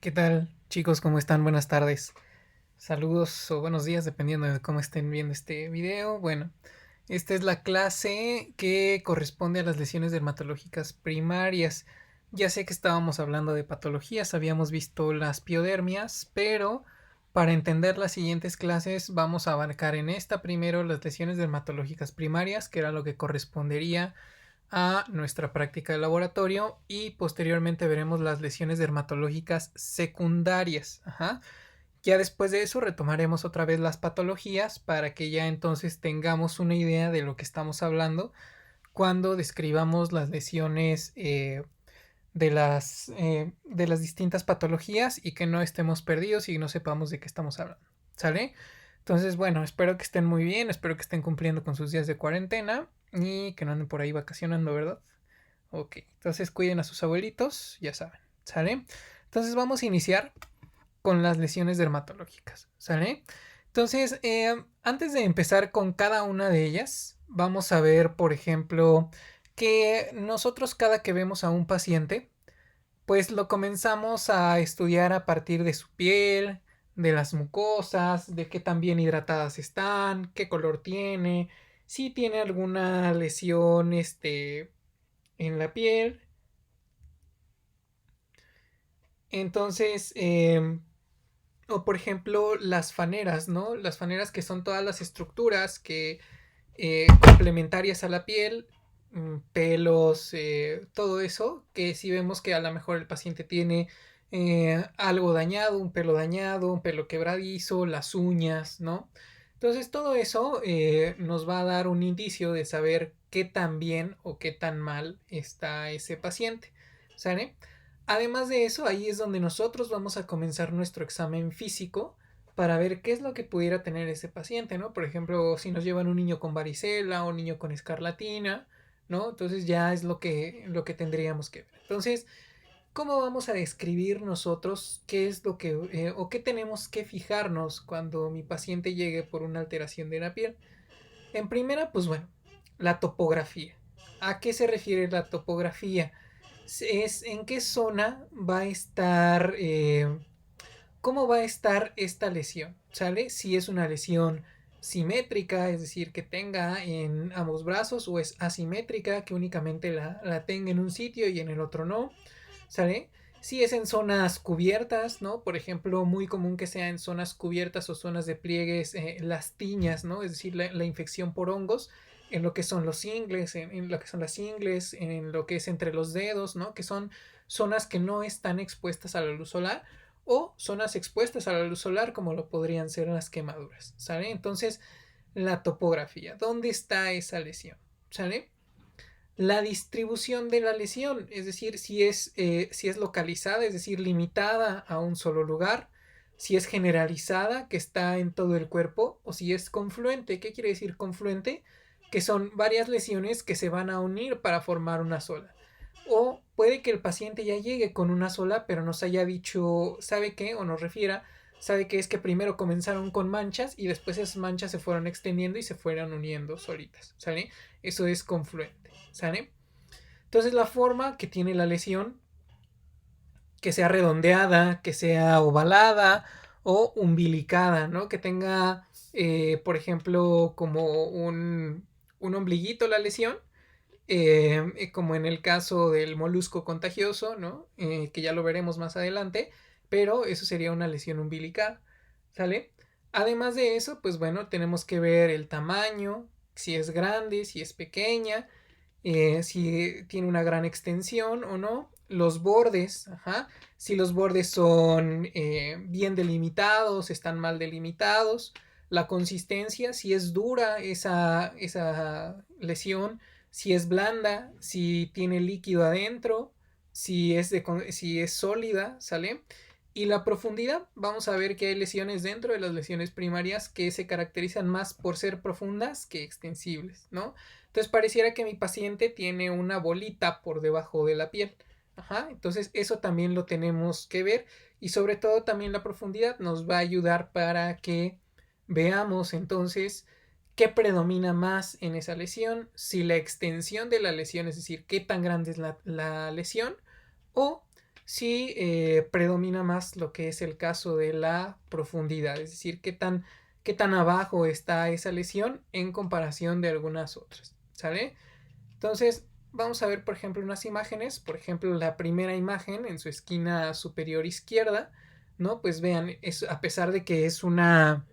¿Qué tal, chicos? ¿Cómo están? Buenas tardes. Saludos o buenos días, dependiendo de cómo estén viendo este video. Bueno, esta es la clase que corresponde a las lesiones dermatológicas primarias. Ya sé que estábamos hablando de patologías, habíamos visto las piodermias, pero para entender las siguientes clases vamos a abarcar en esta primero las lesiones dermatológicas primarias, que era lo que correspondería a nuestra práctica de laboratorio, y posteriormente veremos las lesiones dermatológicas secundarias. Ajá. Ya después de eso retomaremos otra vez las patologías para que ya entonces tengamos una idea de lo que estamos hablando cuando describamos las lesiones de las distintas patologías y que no estemos perdidos y no sepamos de qué estamos hablando. ¿Sale? Entonces, bueno, espero que estén muy bien, espero que estén cumpliendo con sus días de cuarentena y que no anden por ahí vacacionando, ¿verdad? Ok, entonces cuiden a sus abuelitos, ya saben, ¿sale? Entonces vamos a iniciar con las lesiones dermatológicas, ¿sale? Entonces, antes de empezar con cada una de ellas, vamos a ver, por ejemplo, que nosotros cada que vemos a un paciente, pues lo comenzamos a estudiar a partir de su piel, de las mucosas, de qué tan bien hidratadas están, qué color tiene, si tiene alguna lesión, en la piel. Entonces, o por ejemplo, las faneras, ¿no? Las faneras que son todas las estructuras que complementarias a la piel, pelos, todo eso, que si vemos que a lo mejor el paciente tiene algo dañado, un pelo quebradizo, las uñas, ¿no? Entonces todo eso nos va a dar un indicio de saber qué tan bien o qué tan mal está ese paciente, ¿sale? Además de eso, ahí es donde nosotros vamos a comenzar nuestro examen físico para ver qué es lo que pudiera tener ese paciente, ¿no? Por ejemplo, si nos llevan un niño con varicela o un niño con escarlatina, ¿no? Entonces ya es lo que tendríamos que ver. Entonces, ¿cómo vamos a describir nosotros qué es lo que o qué tenemos que fijarnos cuando mi paciente llegue por una alteración de la piel? En primera, pues bueno, la topografía. ¿A qué se refiere la topografía? Es en qué zona va a estar, cómo va a estar esta lesión, ¿sale? Si es una lesión simétrica, es decir, que tenga en ambos brazos, o es asimétrica, que únicamente la tenga en un sitio y en el otro no, ¿sale? Si es en zonas cubiertas, ¿no? Por ejemplo, muy común que sea en zonas cubiertas o zonas de pliegues, las tiñas, ¿no? Es decir, la infección por hongos en lo que son los ingles, en lo que son las ingles, en lo que es entre los dedos, ¿no? Que son zonas que no están expuestas a la luz solar o zonas expuestas a la luz solar como lo podrían ser las quemaduras, ¿sale? Entonces, la topografía, ¿dónde está esa lesión? ¿Sale? La distribución de la lesión, es decir, si es localizada, es decir, limitada a un solo lugar, si es generalizada, que está en todo el cuerpo, o si es confluente. ¿Qué quiere decir confluente? Que son varias lesiones que se van a unir para formar una sola. O puede que el paciente ya llegue con una sola, pero nos haya dicho, ¿sabe qué? O nos refiera, ¿sabe qué? Es que primero comenzaron con manchas y después esas manchas se fueron extendiendo y se fueron uniendo solitas, ¿sale? Eso es confluente, ¿sale? Entonces la forma que tiene la lesión, que sea redondeada, que sea ovalada o umbilicada, ¿no? Que tenga, por ejemplo, como un ombliguito la lesión, como en el caso del molusco contagioso, ¿no? Que ya lo veremos más adelante, pero eso sería una lesión umbilical, ¿sale? Además de eso, pues bueno, tenemos que ver el tamaño, si es grande, si es pequeña, si tiene una gran extensión o no, los bordes, ajá, si los bordes son bien delimitados, están mal delimitados, la consistencia, si es dura esa lesión, si es blanda, si tiene líquido adentro, si es sólida, ¿sale? Y la profundidad, vamos a ver que hay lesiones dentro de las lesiones primarias que se caracterizan más por ser profundas que extensibles, ¿no? Entonces pareciera que mi paciente tiene una bolita por debajo de la piel. Ajá, entonces eso también lo tenemos que ver, y sobre todo también la profundidad nos va a ayudar para que veamos entonces qué predomina más en esa lesión, si la extensión de la lesión, es decir, qué tan grande es la lesión, o sí predomina más lo que es el caso de la profundidad, es decir, qué tan abajo está esa lesión en comparación de algunas otras, ¿sale? Entonces, vamos a ver, por ejemplo, unas imágenes. Por ejemplo, la primera imagen en su esquina superior izquierda, ¿no? Pues vean, a pesar de que es una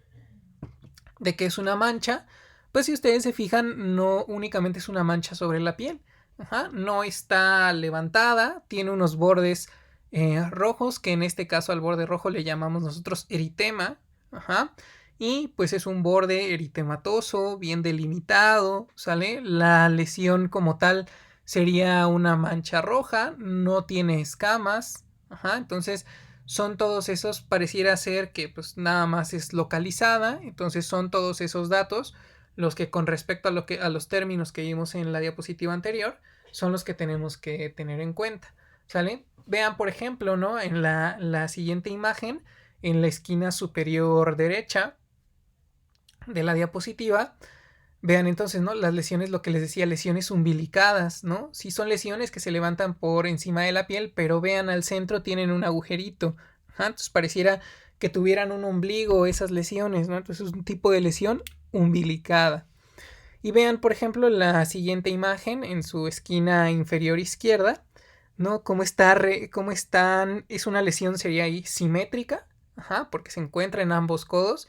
mancha, pues si ustedes se fijan, no únicamente es una mancha sobre la piel. Ajá, no está levantada, tiene unos bordes rojos, que en este caso al borde rojo le llamamos nosotros eritema. Ajá. Y pues es un borde eritematoso, bien delimitado, ¿sale? La lesión como tal sería una mancha roja, no tiene escamas. Ajá, entonces son todos esos, pareciera ser que pues nada más es localizada, entonces son todos esos datos los que con respecto a a los términos que vimos en la diapositiva anterior son los que tenemos que tener en cuenta, ¿sale? Vean, por ejemplo, ¿no? En la siguiente imagen, en la esquina superior derecha de la diapositiva, vean entonces, ¿no? Las lesiones, lo que les decía, lesiones umbilicadas, ¿no? Sí son lesiones que se levantan por encima de la piel, pero vean al centro tienen un agujerito. Ajá, entonces pareciera que tuvieran un ombligo esas lesiones, ¿no? Entonces es un tipo de lesión umbilicada. Y vean, por ejemplo, la siguiente imagen en su esquina inferior izquierda, ¿no? Cómo están, es una lesión, sería ahí simétrica, ajá, porque se encuentra en ambos codos.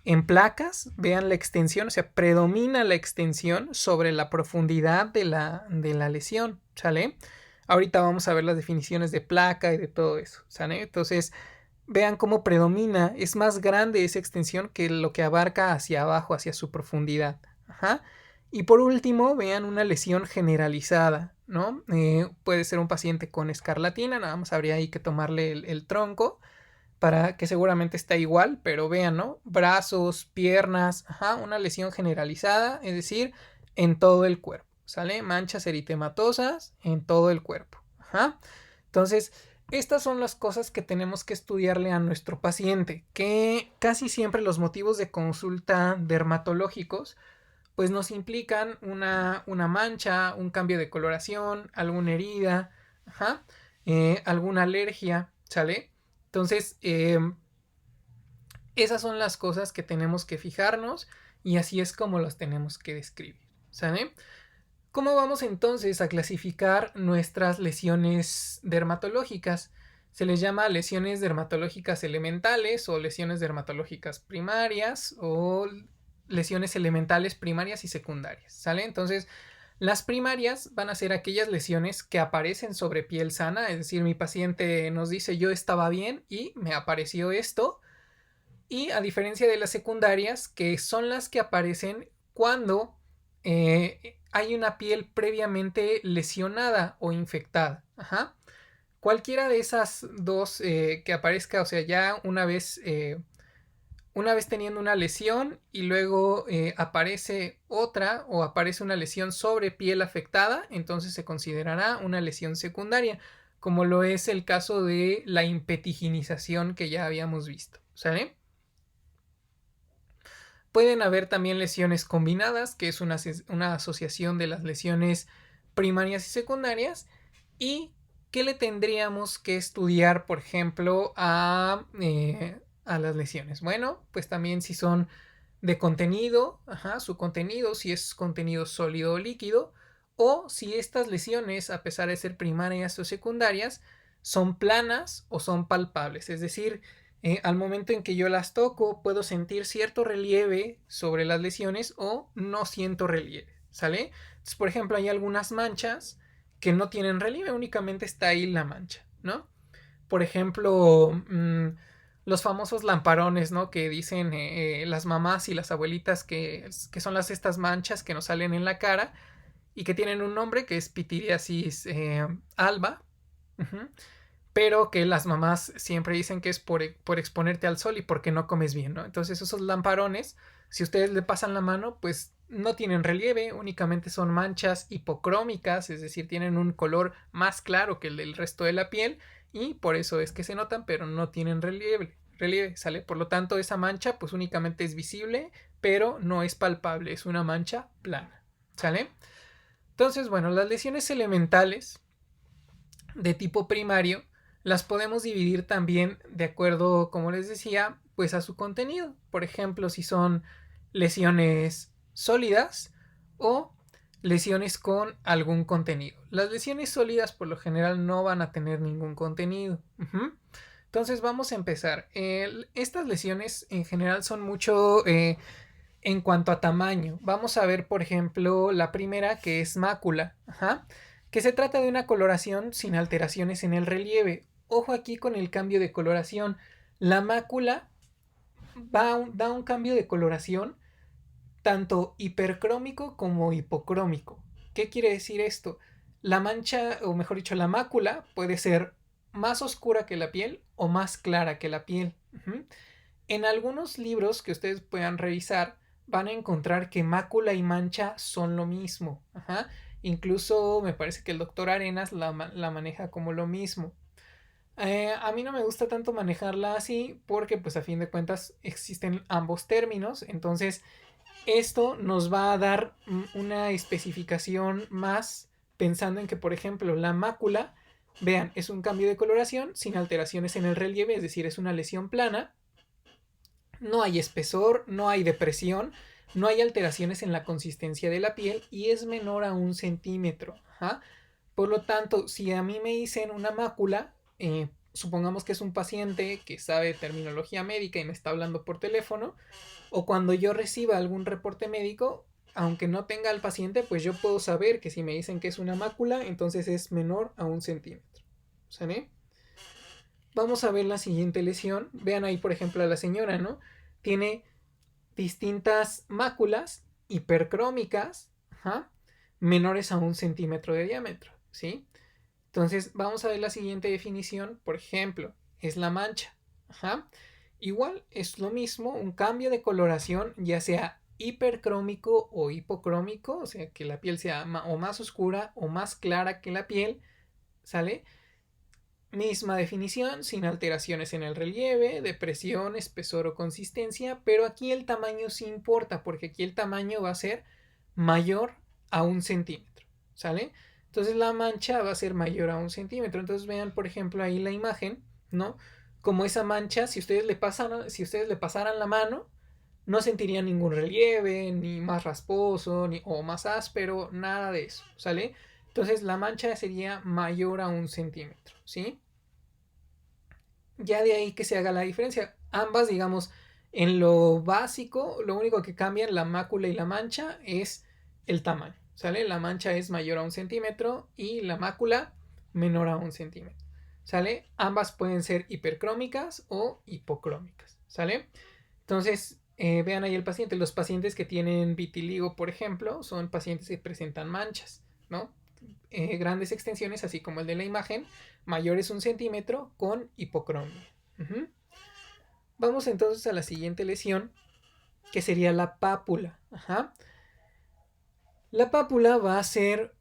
En placas, vean la extensión, o sea, predomina la extensión sobre la profundidad de la lesión, ¿sale? Ahorita vamos a ver las definiciones de placa y de todo eso, ¿sale? Entonces, vean cómo predomina, es más grande esa extensión que lo que abarca hacia abajo, hacia su profundidad. Ajá. Y por último, vean una lesión generalizada, ¿no? Puede ser un paciente con escarlatina, nada más habría ahí que tomarle el tronco para que seguramente está igual, pero vean, ¿no? Brazos, piernas, ajá, una lesión generalizada, es decir, en todo el cuerpo, ¿sale? Manchas eritematosas en todo el cuerpo, ajá. Entonces, estas son las cosas que tenemos que estudiarle a nuestro paciente, que casi siempre los motivos de consulta dermatológicos pues nos implican una mancha, un cambio de coloración, alguna herida, ajá, alguna alergia, ¿sale? Entonces, esas son las cosas que tenemos que fijarnos y así es como las tenemos que describir, ¿sale? ¿Cómo vamos entonces a clasificar nuestras lesiones dermatológicas? Se les llama lesiones dermatológicas elementales o lesiones dermatológicas primarias o lesiones elementales primarias y secundarias, ¿sale? Entonces, las primarias van a ser aquellas lesiones que aparecen sobre piel sana, es decir, mi paciente nos dice yo estaba bien y me apareció esto, y a diferencia de las secundarias, que son las que aparecen cuando hay una piel previamente lesionada o infectada. Ajá. Cualquiera de esas dos que aparezca, o sea, ya una vez teniendo una lesión y luego aparece otra o aparece una lesión sobre piel afectada, entonces se considerará una lesión secundaria, como lo es el caso de la impetiginización que ya habíamos visto. ¿Sale? Pueden haber también lesiones combinadas, que es una asociación de las lesiones primarias y secundarias. ¿Y qué le tendríamos que estudiar, por ejemplo, a las lesiones? Bueno, pues también si son de contenido, ajá, su contenido, si es contenido sólido o líquido, o si estas lesiones, a pesar de ser primarias o secundarias, son planas o son palpables, es decir, al momento en que yo las toco puedo sentir cierto relieve sobre las lesiones o no siento relieve, ¿sale? Entonces, por ejemplo, hay algunas manchas que no tienen relieve, únicamente está ahí la mancha, ¿no? Por ejemplo, los famosos lamparones, ¿no? Que dicen las mamás y las abuelitas que son estas manchas que nos salen en la cara y que tienen un nombre que es pitiriasis alba. Uh-huh. Pero que las mamás siempre dicen que es por exponerte al sol y porque no comes bien, ¿no? Entonces esos lamparones, si ustedes le pasan la mano, pues no tienen relieve, únicamente son manchas hipocrómicas, es decir, tienen un color más claro que el del resto de la piel y por eso es que se notan, pero no tienen relieve, ¿sale? Por lo tanto, esa mancha pues únicamente es visible, pero no es palpable, es una mancha plana, ¿sale? Entonces, bueno, las lesiones elementales de tipo primario Las podemos dividir también de acuerdo, como les decía, pues a su contenido. Por ejemplo, si son lesiones sólidas o lesiones con algún contenido. Las lesiones sólidas por lo general no van a tener ningún contenido. Entonces vamos a empezar. Estas lesiones en general son mucho en cuanto a tamaño. Vamos a ver, por ejemplo, la primera que es mácula. Que se trata de una coloración sin alteraciones en el relieve. Ojo aquí con el cambio de coloración. La mácula da un cambio de coloración tanto hipercrómico como hipocrómico. ¿Qué quiere decir esto? La mancha, o mejor dicho, la mácula puede ser más oscura que la piel o más clara que la piel. En algunos libros que ustedes puedan revisar, van a encontrar que mácula y mancha son lo mismo. Incluso me parece que el doctor Arenas la maneja como lo mismo. A mí no me gusta tanto manejarla así porque pues a fin de cuentas existen ambos términos. Entonces esto nos va a dar una especificación más pensando en que, por ejemplo, la mácula, vean, es un cambio de coloración sin alteraciones en el relieve, es decir, es una lesión plana. No hay espesor, no hay depresión, no hay alteraciones en la consistencia de la piel y es menor a 1 centímetro. Por lo tanto, si a mí me dicen una mácula, supongamos que es un paciente que sabe terminología médica y me está hablando por teléfono, o cuando yo reciba algún reporte médico, aunque no tenga al paciente, pues yo puedo saber que si me dicen que es una mácula, entonces es menor a 1 centímetro. ¿Sale? Vamos a ver la siguiente lesión. Vean ahí, por ejemplo, a la señora, ¿no? Tiene distintas máculas hipercrómicas, menores a 1 centímetro de diámetro, ¿sí? Entonces, vamos a ver la siguiente definición. Por ejemplo, es la mancha. Igual es lo mismo, un cambio de coloración, ya sea hipercrómico o hipocrómico, o sea, que la piel sea o más oscura o más clara que la piel, ¿sale? Misma definición, sin alteraciones en el relieve, depresión, espesor o consistencia, pero aquí el tamaño sí importa, porque aquí el tamaño va a ser mayor a 1 centímetro, ¿sale? Entonces la mancha va a ser mayor a 1 centímetro. Entonces vean, por ejemplo, ahí la imagen, ¿no? Como esa mancha, si ustedes le pasaran la mano, no sentirían ningún relieve, ni más rasposo, o más áspero, nada de eso, ¿sale? Entonces la mancha sería mayor a 1 centímetro, ¿sí? Ya de ahí que se haga la diferencia. Ambas, digamos, en lo básico, lo único que cambian la mácula y la mancha es el tamaño, ¿sale? La mancha es mayor a 1 centímetro y la mácula menor a 1 centímetro, ¿sale? Ambas pueden ser hipercrómicas o hipocrómicas, ¿sale? Entonces, vean ahí el paciente. Los pacientes que tienen vitiligo, por ejemplo, son pacientes que presentan manchas, ¿no? Grandes extensiones, así como el de la imagen, mayores 1 centímetro con hipocromia. Vamos entonces a la siguiente lesión, que sería la pápula. La pápula va a ser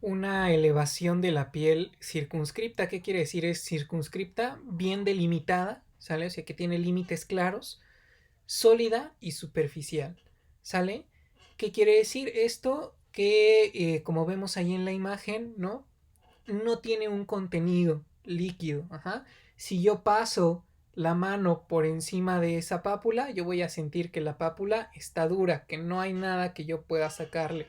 una elevación de la piel circunscripta. ¿Qué quiere decir? Es circunscripta, bien delimitada, ¿sale? O sea que tiene límites claros, sólida y superficial, ¿sale? ¿Qué quiere decir esto? Que como vemos ahí en la imagen, ¿no? No tiene un contenido líquido. Si yo paso la mano por encima de esa pápula, yo voy a sentir que la pápula está dura, que no hay nada que yo pueda sacarle.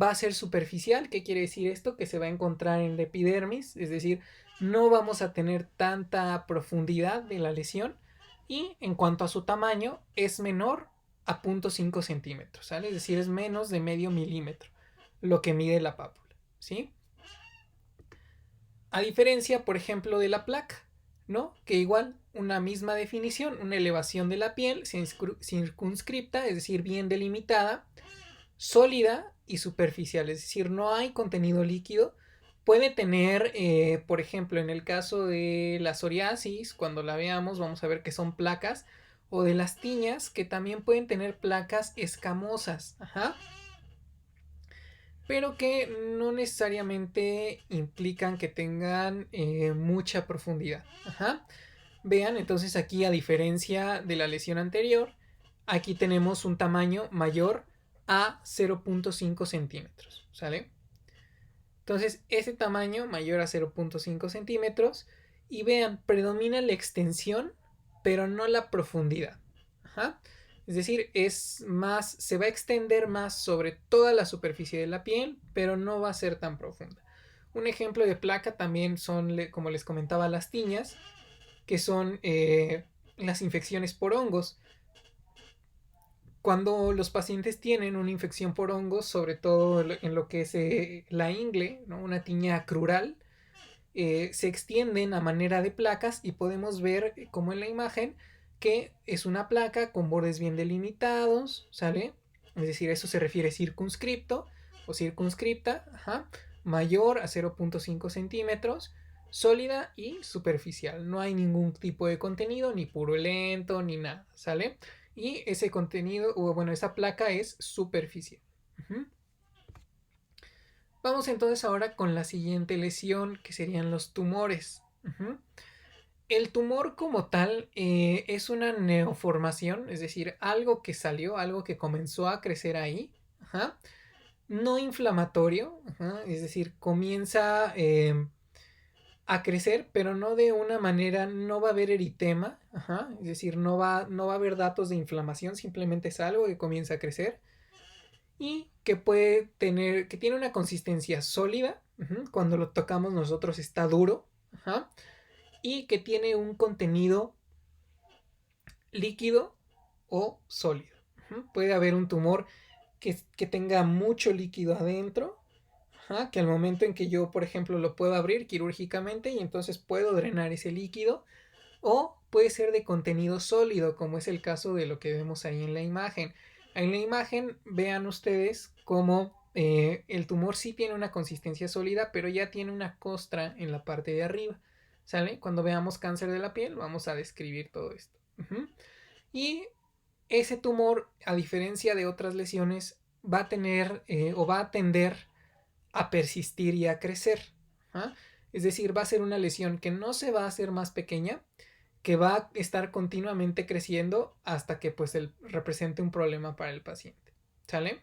Va a ser superficial. ¿Qué quiere decir esto? Que se va a encontrar en la epidermis, es decir, no vamos a tener tanta profundidad de la lesión. Y en cuanto a su tamaño, es menor a 0.5 centímetros, ¿sale? Es decir, es menos de medio milímetro lo que mide la pápula, ¿sí? A diferencia, por ejemplo, de la placa, ¿no? Que igual, una misma definición, una elevación de la piel circunscripta, es decir, bien delimitada, sólida y superficial, es decir, no hay contenido líquido. Puede tener, por ejemplo, en el caso de la psoriasis, cuando la veamos vamos a ver que son placas, o de las tiñas, que también pueden tener placas escamosas, pero que no necesariamente implican que tengan mucha profundidad. Vean, entonces aquí, a diferencia de la lesión anterior, aquí tenemos un tamaño mayor a 0.5 centímetros, ¿sale? Entonces, ese tamaño mayor a 0.5 centímetros. Y vean, predomina la extensión, pero no la profundidad. Ajá. Es decir, es más, se va a extender más sobre toda la superficie de la piel, pero no va a ser tan profunda. Un ejemplo de placa también son, como les comentaba, las tiñas, que son las infecciones por hongos. Cuando los pacientes tienen una infección por hongos, sobre todo en lo que es la ingle, ¿no? Una tiña crural, se extienden a manera de placas y podemos ver, como en la imagen, que es una placa con bordes bien delimitados, ¿sale? Es decir, eso se refiere circunscripto o circunscripta, ajá, mayor a 0.5 centímetros, sólida y superficial. No hay ningún tipo de contenido, ni purulento, ni nada, ¿sale? Y ese contenido, o bueno, esa placa es superficial. Uh-huh. Vamos entonces ahora con la siguiente lesión, que serían los tumores. Uh-huh. El tumor como tal es una neoformación, es decir, algo que salió, algo que comenzó a crecer ahí. Ajá. No inflamatorio, ajá, es decir, comienza a crecer, pero no de una manera, no va a haber eritema, ajá, es decir, no va a haber datos de inflamación, simplemente es algo que comienza a crecer y que puede tener, que tiene una consistencia sólida, cuando lo tocamos nosotros está duro, ajá, y que tiene un contenido líquido o sólido. Puede haber un tumor que tenga mucho líquido adentro, ajá, que al momento en que yo, por ejemplo, lo puedo abrir quirúrgicamente y entonces puedo drenar ese líquido, o puede ser de contenido sólido, como es el caso de lo que vemos ahí en la imagen. En la imagen vean ustedes cómo el tumor sí tiene una consistencia sólida, pero ya tiene una costra en la parte de arriba. ¿Sale? Cuando veamos cáncer de la piel vamos a describir todo esto. Y ese tumor, a diferencia de otras lesiones, va a tener o va a tender a persistir y a crecer. ¿Ah? Es decir, va a ser una lesión que no se va a hacer más pequeña, que va a estar continuamente creciendo hasta que pues represente un problema para el paciente. ¿Sale?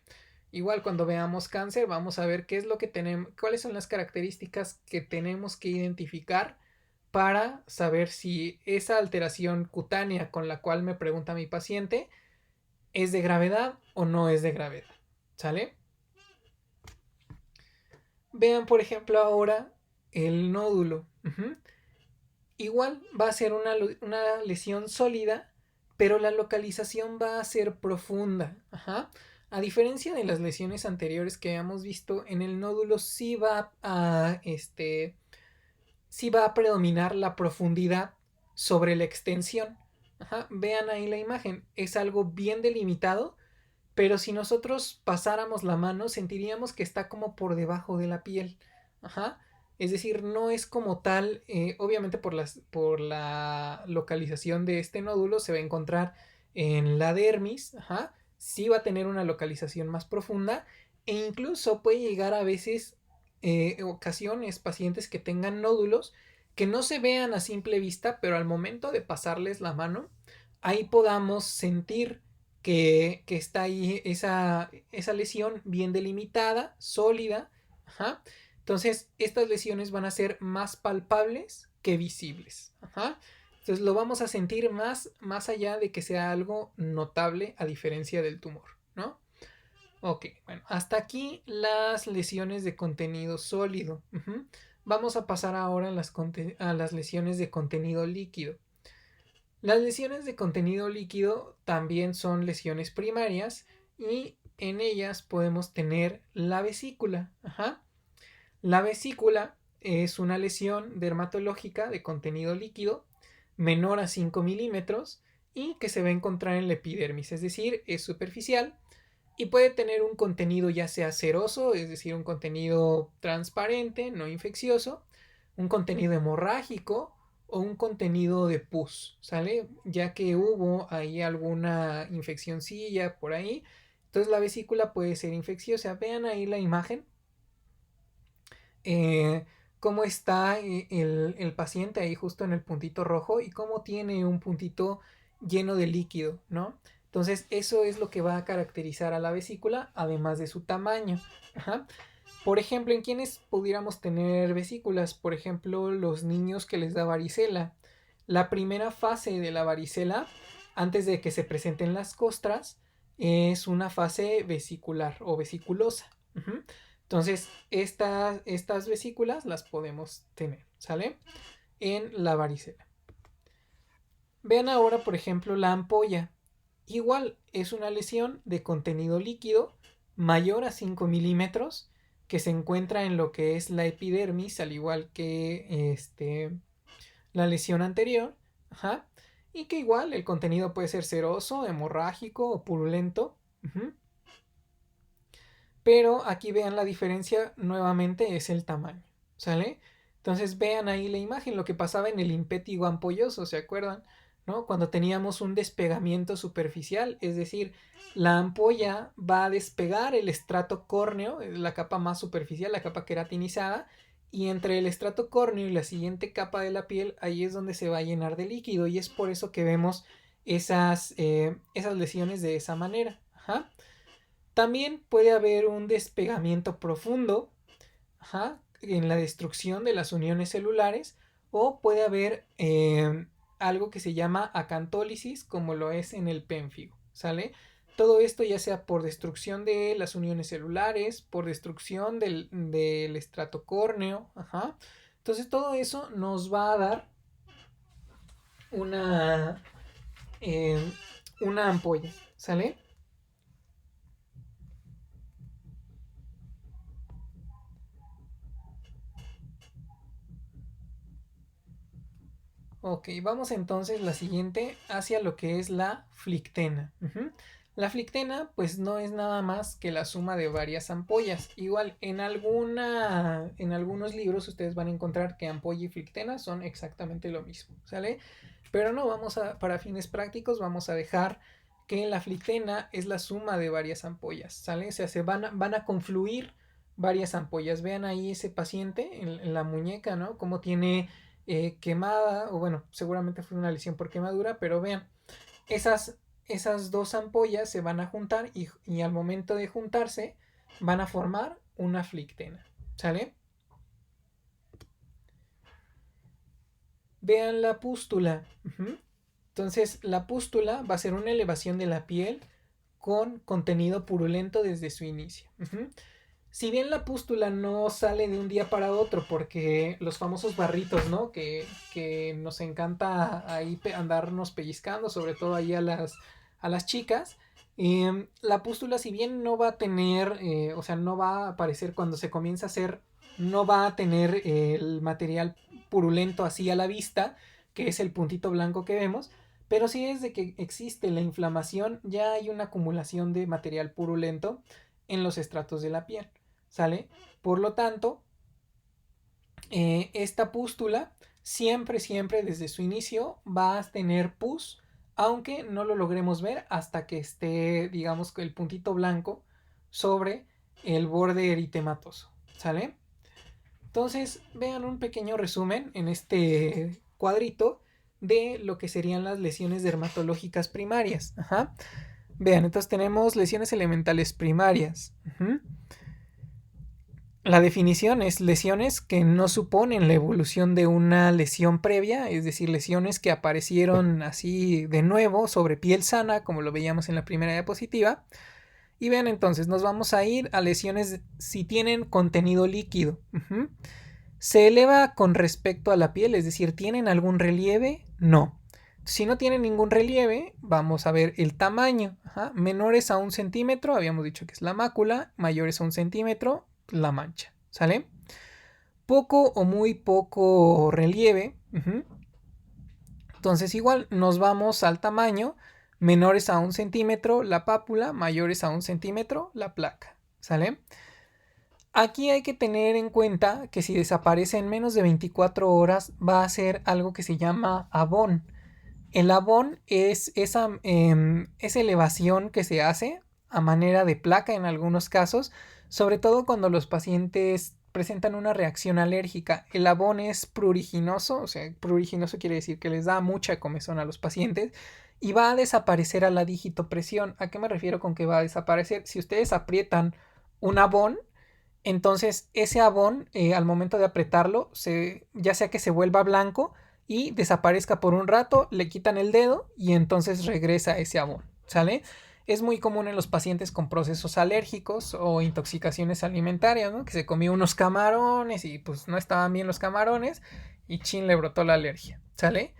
Igual cuando veamos cáncer vamos a ver qué es lo que tenemos, cuáles son las características que tenemos que identificar para saber si esa alteración cutánea con la cual me pregunta mi paciente es de gravedad o no es de gravedad. ¿Sale? Vean por ejemplo ahora el nódulo. Igual va a ser una lesión sólida, pero la localización va a ser profunda. Ajá. A diferencia de las lesiones anteriores que hemos visto, en el nódulo sí va a predominar la profundidad sobre la extensión. Ajá. Vean ahí la imagen, es algo bien delimitado, pero si nosotros pasáramos la mano sentiríamos que está como por debajo de la piel. Ajá. Es decir, no es como tal, obviamente por la localización de este nódulo se va a encontrar en la dermis, ajá, sí va a tener una localización más profunda e incluso puede llegar a veces, ocasiones, pacientes que tengan nódulos que no se vean a simple vista, pero al momento de pasarles la mano, ahí podamos sentir que está ahí esa lesión bien delimitada, sólida, ajá. Entonces, estas lesiones van a ser más palpables que visibles. Ajá. Entonces, lo vamos a sentir más allá de que sea algo notable a diferencia del tumor, ¿no? Ok, bueno, hasta aquí las lesiones de contenido sólido. Vamos a pasar ahora a las lesiones de contenido líquido. Las lesiones de contenido líquido también son lesiones primarias y en ellas podemos tener la vesícula. Ajá. La vesícula es una lesión dermatológica de contenido líquido menor a 5 milímetros y que se va a encontrar en la epidermis, es decir, es superficial y puede tener un contenido ya sea ceroso, es decir, un contenido transparente, no infeccioso, un contenido hemorrágico o un contenido de pus, ¿sale? Ya que hubo ahí alguna infeccióncilla por ahí, entonces la vesícula puede ser infecciosa. Vean ahí la imagen, eh, cómo está el paciente ahí justo en el puntito rojo y cómo tiene un puntito lleno de líquido, ¿no? Entonces eso es lo que va a caracterizar a la vesícula, además de su tamaño. Ajá. Por ejemplo, ¿en quiénes pudiéramos tener vesículas? Por ejemplo, los niños que les da varicela. La primera fase de la varicela, antes de que se presenten las costras, es una fase vesicular o vesiculosa. Ujú. Entonces, estas vesículas las podemos tener, ¿sale? En la varicela. Vean ahora, por ejemplo, la ampolla. Igual es una lesión de contenido líquido mayor a 5 milímetros que se encuentra en lo que es la epidermis, al igual que la lesión anterior. Ajá. Y que igual el contenido puede ser seroso, hemorrágico o purulento. Ujú. Pero aquí vean la diferencia nuevamente es el tamaño. ¿Sale? Entonces vean ahí la imagen, lo que pasaba en el impétigo ampolloso, ¿se acuerdan? ¿No? Cuando teníamos un despegamiento superficial, es decir, la ampolla va a despegar el estrato córneo, la capa más superficial, la capa queratinizada, y entre el estrato córneo y la siguiente capa de la piel, ahí es donde se va a llenar de líquido, y es por eso que vemos esas lesiones de esa manera. Ajá. También puede haber un despegamiento profundo, ajá, en la destrucción de las uniones celulares, o puede haber algo que se llama acantólisis, como lo es en el pénfigo, ¿sale? Todo esto ya sea por destrucción de las uniones celulares, por destrucción del estrato córneo, ajá. Entonces todo eso nos va a dar una, eh, una ampolla, ¿sale? Ok, vamos entonces la siguiente hacia lo que es la flictena. Ujú. La flictena pues no es nada más que la suma de varias ampollas. Igual en algunos libros ustedes van a encontrar que ampolla y flictena son exactamente lo mismo, ¿sale? Pero no, para fines prácticos vamos a dejar que la flictena es la suma de varias ampollas, ¿sale? O sea, van a confluir varias ampollas. Vean ahí ese paciente en la muñeca, ¿no? Cómo tiene quemada, o bueno, seguramente fue una lesión por quemadura, pero vean, esas, esas dos ampollas se van a juntar y al momento de juntarse van a formar una flictena, ¿sale? Vean la pústula. Ujú. Entonces, la pústula va a ser una elevación de la piel con contenido purulento desde su inicio. Ujú. Si bien la pústula no sale de un día para otro, porque los famosos barritos, ¿no? Que nos encanta ahí andarnos pellizcando, sobre todo ahí a las chicas. La pústula, si bien no va a tener, o sea, no va a aparecer cuando se comienza a hacer, no va a tener el material purulento así a la vista, que es el puntito blanco que vemos, pero sí desde que existe la inflamación ya hay una acumulación de material purulento en los estratos de la piel. ¿Sale? Por lo tanto, esta pústula siempre, siempre desde su inicio va a tener pus, aunque no lo logremos ver hasta que esté, digamos, el puntito blanco sobre el borde eritematoso. ¿Sale? Entonces, vean un pequeño resumen en este cuadrito de lo que serían las lesiones dermatológicas primarias. Ajá. Vean, entonces tenemos lesiones elementales primarias. Ujú. La definición es lesiones que no suponen la evolución de una lesión previa, es decir, lesiones que aparecieron así de nuevo sobre piel sana, como lo veíamos en la primera diapositiva. Y vean entonces, nos vamos a ir a lesiones si tienen contenido líquido. Ujú. ¿Se eleva con respecto a la piel? Es decir, ¿tienen algún relieve? No. Si no tienen ningún relieve, vamos a ver el tamaño. Ajá. Menores a 1 centímetro, habíamos dicho que es la mácula. Mayores a 1 centímetro, la mancha. ¿Sale? Poco o muy poco relieve. Uh-huh. Entonces igual nos vamos al tamaño. Menores a 1 centímetro, la pápula. Mayores a 1 centímetro, la placa. ¿Sale? Aquí hay que tener en cuenta que si desaparece en menos de 24 horas va a ser algo que se llama abón. El abón es esa elevación que se hace a manera de placa en algunos casos, sobre todo cuando los pacientes presentan una reacción alérgica. El abón es pruriginoso, o sea, pruriginoso quiere decir que les da mucha comezón a los pacientes y va a desaparecer a la digitopresión. ¿A qué me refiero con que va a desaparecer? Si ustedes aprietan un abón, Entonces ese abón, al momento de apretarlo, ya sea que se vuelva blanco y desaparezca por un rato, le quitan el dedo y entonces regresa ese abón, ¿sale? Es muy común en los pacientes con procesos alérgicos o intoxicaciones alimentarias, ¿no? Que se comió unos camarones y pues no estaban bien los camarones y chin le brotó la alergia, ¿sale?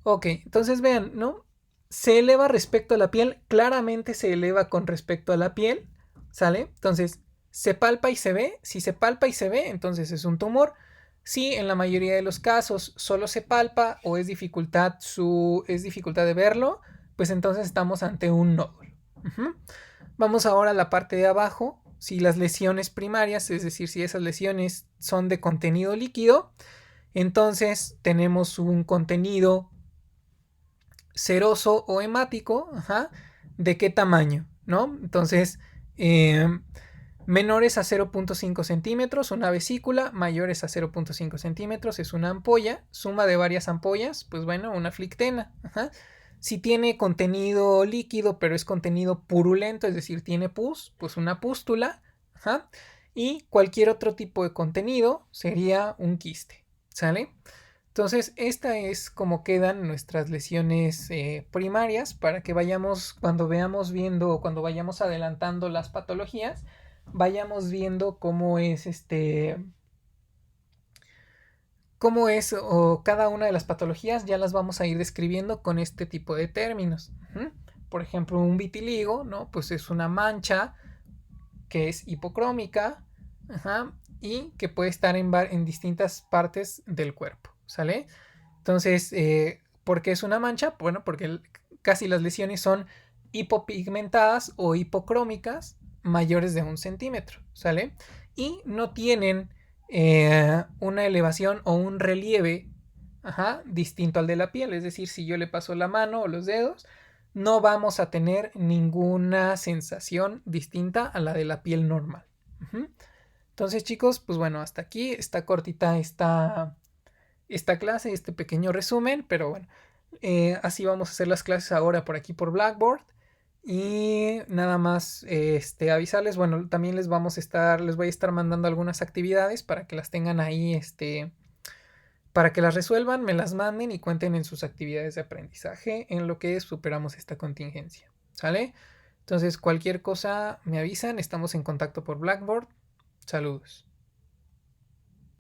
Ok, entonces vean, ¿no? Se eleva respecto a la piel, claramente se eleva con respecto a la piel, ¿sale? Entonces, se palpa y se ve, si se palpa y se ve, entonces es un tumor. Si en la mayoría de los casos solo se palpa o es dificultad de verlo, pues entonces estamos ante un nódulo. Ujú. Vamos ahora a la parte de abajo. Si las lesiones primarias, es decir, si esas lesiones son de contenido líquido, entonces tenemos un contenido seroso o hemático, ajá, ¿de qué tamaño? ¿No? Entonces, eh, menores a 0.5 centímetros, una vesícula, mayores a 0.5 centímetros es una ampolla, suma de varias ampollas, pues bueno, una flictena. Ajá. Si tiene contenido líquido, pero es contenido purulento, es decir, tiene pus, pues una pústula. Ajá. Y cualquier otro tipo de contenido sería un quiste. ¿Sale? Entonces, esta es como quedan nuestras lesiones primarias para que vayamos, cuando veamos viendo, cuando vayamos adelantando las patologías, vayamos viendo cómo es o cada una de las patologías, ya las vamos a ir describiendo con este tipo de términos. Ujú. Por ejemplo, un vitiligo, ¿no? Pues es una mancha que es hipocrómica, ajá, y que puede estar en distintas partes del cuerpo, ¿sale? Entonces, ¿por qué es una mancha? Bueno, porque casi las lesiones son hipopigmentadas o hipocrómicas mayores de 1 centímetro, ¿sale? Y no tienen una elevación o un relieve, ajá, distinto al de la piel. Es decir, si yo le paso la mano o los dedos, no vamos a tener ninguna sensación distinta a la de la piel normal. Ujú. Entonces, chicos, pues bueno, hasta aquí está cortita esta clase, este pequeño resumen, pero bueno, así vamos a hacer las clases ahora por aquí por Blackboard. Y nada más avisarles, bueno, también les voy a estar mandando algunas actividades para que las tengan ahí, para que las resuelvan, me las manden y cuenten en sus actividades de aprendizaje en lo que superamos esta contingencia. ¿Sale? Entonces, cualquier cosa me avisan, estamos en contacto por Blackboard. Saludos.